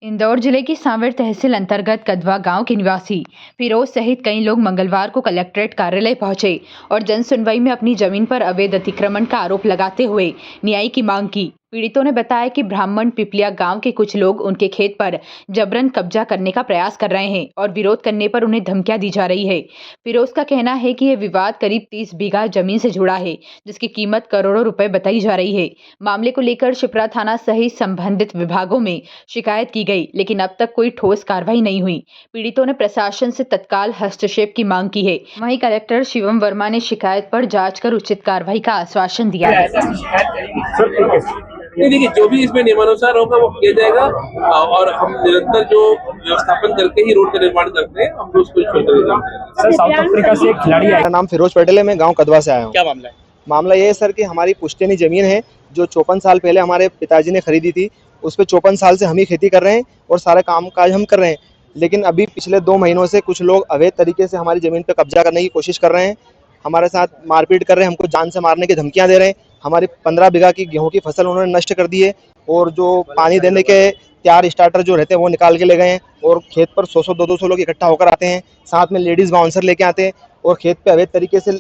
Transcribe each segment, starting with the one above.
इंदौर जिले की सांवेर तहसील अंतर्गत कदवा गांव के निवासी फिरोज सहित कई लोग मंगलवार को कलेक्ट्रेट कार्यालय पहुंचे और जन सुनवाई में अपनी जमीन पर अवैध अतिक्रमण का आरोप लगाते हुए न्याय की मांग की। पीड़ितों ने बताया कि ब्राह्मण पिपलिया गांव के कुछ लोग उनके खेत पर जबरन कब्जा करने का प्रयास कर रहे हैं और विरोध करने पर उन्हें धमकियां दी जा रही है। फिरोज का कहना है कि यह विवाद करीब 30 बीघा जमीन से जुड़ा है, जिसकी कीमत करोड़ों रुपए बताई जा रही है। मामले को लेकर शिप्रा थाना सहित संबंधित विभागों में शिकायत की गई, लेकिन अब तक कोई ठोस कार्रवाई नहीं हुई। पीड़ितों ने प्रशासन से तत्काल हस्तक्षेप की मांग की है। वहीं कलेक्टर शिवम वर्मा ने शिकायत पर जांच कर उचित कार्रवाई का आश्वासन दिया है। नहीं, देखिए जो भी इसमें नियमानुसार होगा वो किया जाएगा और हम निरंतर जो व्यवस्थापन करके ही रोड का निर्माण करते हैं, हम उसको सर साउथ अफ्रीका से एक खिलाड़ी आया। मेरा नाम फिरोज पटेल है, मैं गांव कदवा से आया हूँ। क्या मामला है? मामला ये है सर कि हमारी पुश्तैनी जमीन है जो 54 साल पहले हमारे पिताजी ने खरीदी थी। उस पर 54 साल से हम ही खेती कर रहे हैं और सारा काम काज हम कर रहे हैं, लेकिन अभी पिछले 2 महीनों से कुछ लोग अवैध तरीके से हमारी जमीन पर कब्जा करने की कोशिश कर रहे हैं, हमारे साथ मारपीट कर रहे हैं, हमको जान से मारने की धमकियां दे रहे हैं। हमारी 15 बीघा की गेहूं की फसल उन्होंने नष्ट कर दी है और जो पानी देने के तैयार स्टार्टर जो रहते हैं वो निकाल के ले गए हैं और खेत पर 100-100 200 लोग इकट्ठा होकर आते हैं, साथ में लेडीज बाउंसर लेके आते हैं और खेत पे अवैध तरीके से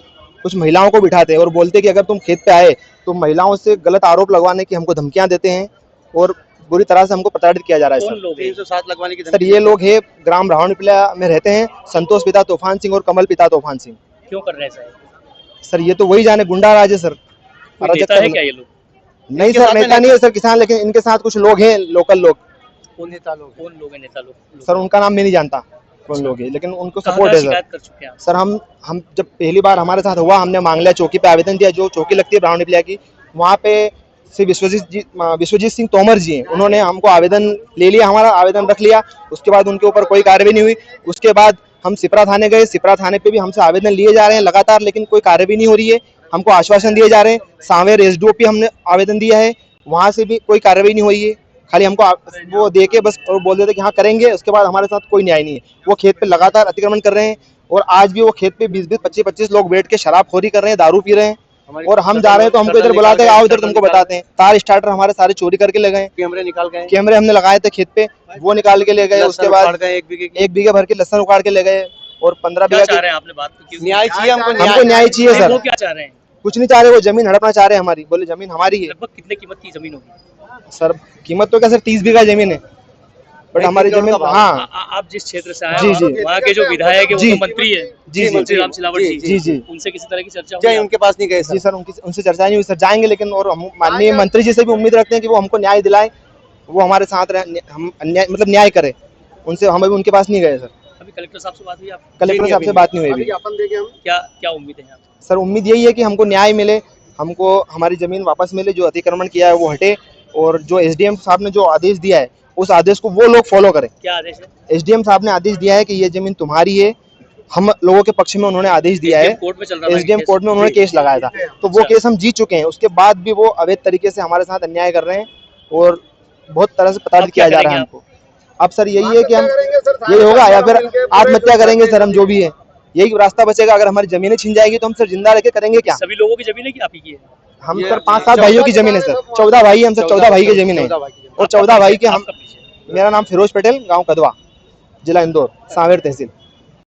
कुछ महिलाओं को बिठाते हैं और बोलते हैं कि अगर तुम खेत पे आए तो महिलाओं से गलत आरोप लगवाने की हमको धमकियां देते हैं और बुरी तरह से हमको प्रताड़ित किया जा रहा है। सर 307 लगवाने की सर ये लोग है ग्राम रावण पिपलिया में रहते हैं, संतोष पिता तूफान सिंह और कमल पिता तूफान सिंह। क्यों कर रहे हैं सर ये तो वही जाने, गुंडा राज है सर। नेता है क्या ये लोग? नहीं सर, नेता नहीं है सर, किसान, लेकिन इनके साथ कुछ लोग हैं, लोकल लोग। कौन नेता लोग? कौन लोग हैं नेता लोग? सर उनका नाम मैं नहीं जानता कौन लोग है, लेकिन उनको सपोर्ट है सर। कर चुके हैं सर हम जब पहली बार हमारे साथ हुआ, हमने मांगलिया चौकी पे आवेदन दिया, जो चौकी लगती है ब्राह्मण पिपलिया की, वहाँ पे श्री विश्वजीत सिंह तोमर जी हैं, उन्होंने हमको आवेदन ले लिया, हमारा आवेदन रख लिया। उसके बाद उनके ऊपर कोई कार्रवाई नहीं हुई। उसके बाद हम सिपरा थाने गए, सिपरा थाने पे भी हमसे आवेदन लिए जा रहे हैं लगातार, लेकिन कोई कार्रवाई नहीं हो रही है। हमको आश्वासन दिए जा रहे हैं। सांवेर एसडीओ पे हमने आवेदन दिया है, वहाँ से भी कोई कार्रवाई नहीं हुई है। खाली हमको वो दे के बस और बोल देते कि हाँ करेंगे, उसके बाद हमारे साथ कोई न्याय नहीं है। वो खेत पे लगातार अतिक्रमण कर रहे हैं और आज भी वो खेत पे 20-20, 25-25 लोग बैठ के शराबखोरी कर रहे हैं, दारू पी रहे हैं और हम जा रहे हैं तो हमको इधर बुलाते हैं, आओ इधर तुमको बताते हैं। तार स्टार्टर हमारे सारे चोरी करके ले गए, कैमरे निकाल गए, कैमरे हमने लगाए थे खेत पे, वो निकाल के ले गए। उसके बाद 1 बीघे भर के लहसुन उखाड़ के ले गए और 15 बीघा की। आपने बात न्याय चाहिए हमको न्याय चाहिए सर। वो क्या चाह रहे हैं? कुछ नहीं चाह रहे, वो जमीन हड़पना चाह रहे हैं हमारी। बोले जमीन हमारी है। लगभग कितने कीमत की जमीन होगी? सर कीमत तो क्या सर 30 बीघा जमीन है, बट हमारी जमीन। हाँ आप जिस क्षेत्र से आए जी जी, वहाँ के जो विधायक है वो तो मंत्री है जी मंत्री राम सिलावट जी जी, उनसे किसी तरह की चर्चा हुई? उनके पास नहीं गए जी सर, उनसे चर्चा नहीं हुई सर। जाएंगे, लेकिन और हम माननीय मंत्री जी से भी उम्मीद रखते हैं कि वो हमको न्याय दिलाए, वो हमारे साथ रहे, हम मतलब न्याय करे। उनसे हम अभी उनके पास नहीं गए सर। अभी कलेक्टर साहब से बात हुई? कलेक्टर साहब से बात नहीं हुई। क्या उम्मीद है सर? उम्मीद यही है कि हमको न्याय मिले, हमको हमारी जमीन वापस मिले, जो अतिक्रमण किया है वो हटे और जो एसडीएम साहब ने जो आदेश दिया है उस आदेश को वो लोग फॉलो करें। क्या आदेश है? एसडीएम साहब ने आदेश दिया है कि ये जमीन तुम्हारी है, हम लोगों के पक्ष में उन्होंने आदेश दिया है। कोर्ट में चल रहा है, एसडीएम कोर्ट में उन्होंने केस लगाया था, तो वो केस हम जीत चुके हैं। उसके बाद भी वो अवैध तरीके से हमारे साथ अन्याय कर रहे हैं और बहुत तरह से प्रताड़ित किया जा रहा है हमको। अब सर यही है कि हम यही होगा या फिर आत्महत्या करेंगे सर, हम जो भी है यही रास्ता बचेगा। अगर हमारी जमीनें छिन जाएगी तो हम सर जिंदा रह के करेंगे क्या? सभी लोगों की जमीन है कि आप ही की है? हम सर 5-7 भाइयों की जमीन है सर, 14 भाई हम सर, 14 भाई की जमीन है और 14 भाई के हम। मेरा नाम फिरोज पटेल, गांव कदवा, जिला इंदौर, सांवेर तहसील।